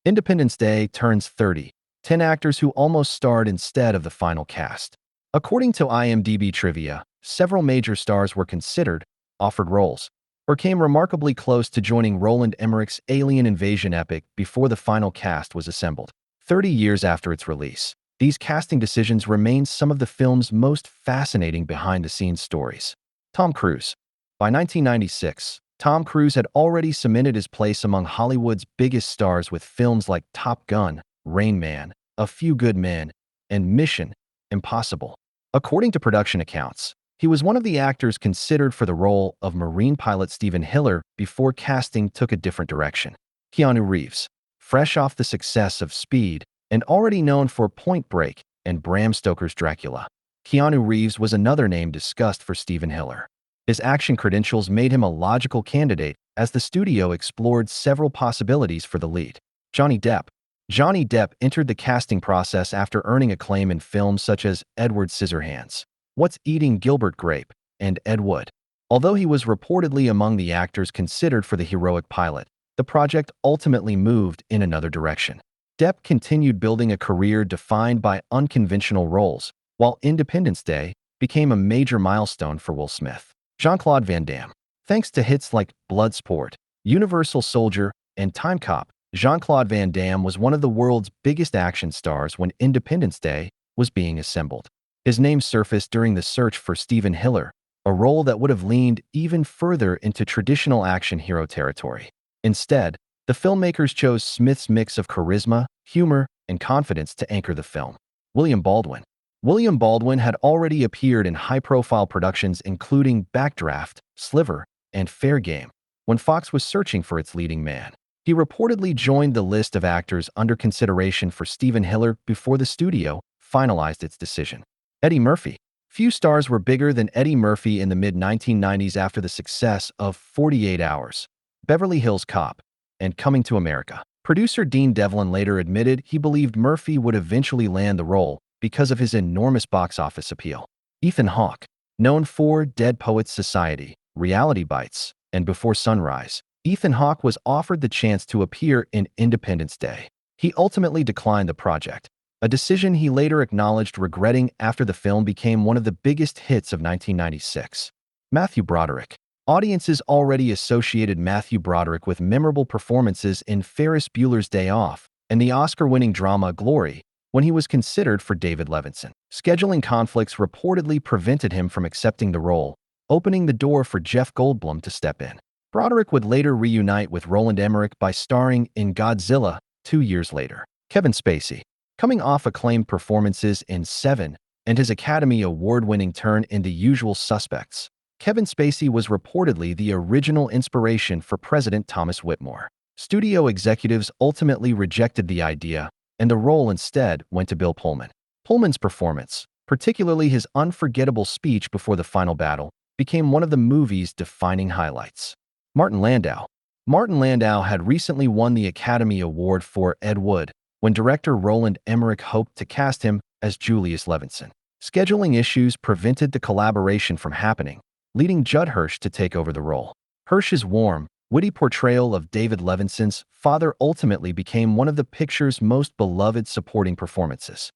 Independence Day turns 30, 10 actors who almost starred instead of the final cast. According to IMDb trivia, several major stars were considered, offered roles, or came remarkably close to joining Roland Emmerich's alien invasion epic before the final cast was assembled. 30 years after its release, these casting decisions remain some of the film's most fascinating behind-the-scenes stories. Tom Cruise. By 1996, Tom Cruise had already cemented his place among Hollywood's biggest stars with films like Top Gun, Rain Man, A Few Good Men, and Mission Impossible. According to production accounts, he was one of the actors considered for the role of Marine pilot Stephen Hiller before casting took a different direction. Keanu Reeves. Fresh off the success of Speed and already known for Point Break and Bram Stoker's Dracula, Keanu Reeves was another name discussed for Stephen Hiller. His action credentials made him a logical candidate as the studio explored several possibilities for the lead. Johnny Depp. Johnny Depp entered the casting process after earning acclaim in films such as Edward Scissorhands, What's Eating Gilbert Grape, and Ed Wood. Although he was reportedly among the actors considered for the heroic pilot, the project ultimately moved in another direction. Depp continued building a career defined by unconventional roles, while Independence Day became a major milestone for Will Smith. Jean-Claude Van Damme. Thanks to hits like Bloodsport, Universal Soldier, and Time Cop, Jean-Claude Van Damme was one of the world's biggest action stars when Independence Day was being assembled. His name surfaced during the search for Stephen Hiller, a role that would have leaned even further into traditional action hero territory. Instead, the filmmakers chose Smith's mix of charisma, humor, and confidence to anchor the film. William Baldwin. William Baldwin had already appeared in high-profile productions including Backdraft, Sliver, and Fair Game, when Fox was searching for its leading man. He reportedly joined the list of actors under consideration for Stephen Hiller before the studio finalized its decision. Eddie Murphy. Few stars were bigger than Eddie Murphy in the mid-1990s after the success of 48 Hours, Beverly Hills Cop, and Coming to America. Producer Dean Devlin later admitted he believed Murphy would eventually land the role because of his enormous box office appeal. Ethan Hawke. Known for Dead Poets Society, Reality Bites, and Before Sunrise, Ethan Hawke was offered the chance to appear in Independence Day. He ultimately declined the project, a decision he later acknowledged regretting after the film became one of the biggest hits of 1996. Matthew Broderick. Audiences already associated Matthew Broderick with memorable performances in Ferris Bueller's Day Off and the Oscar-winning drama Glory when he was considered for David Levinson. Scheduling conflicts reportedly prevented him from accepting the role, opening the door for Jeff Goldblum to step in. Broderick would later reunite with Roland Emmerich by starring in Godzilla 2 years later. Kevin Spacey. Coming off acclaimed performances in Seven and his Academy Award-winning turn in The Usual Suspects, Kevin Spacey was reportedly the original inspiration for President Thomas Whitmore. Studio executives ultimately rejected the idea, and the role instead went to Bill Pullman. Pullman's performance, particularly his unforgettable speech before the final battle, became one of the movie's defining highlights. Martin Landau. Martin Landau had recently won the Academy Award for Ed Wood when director Roland Emmerich hoped to cast him as Julius Levinson. Scheduling issues prevented the collaboration from happening, leading Judd Hirsch to take over the role. Hirsch's warm, witty portrayal of David Levinson's father ultimately became one of the picture's most beloved supporting performances.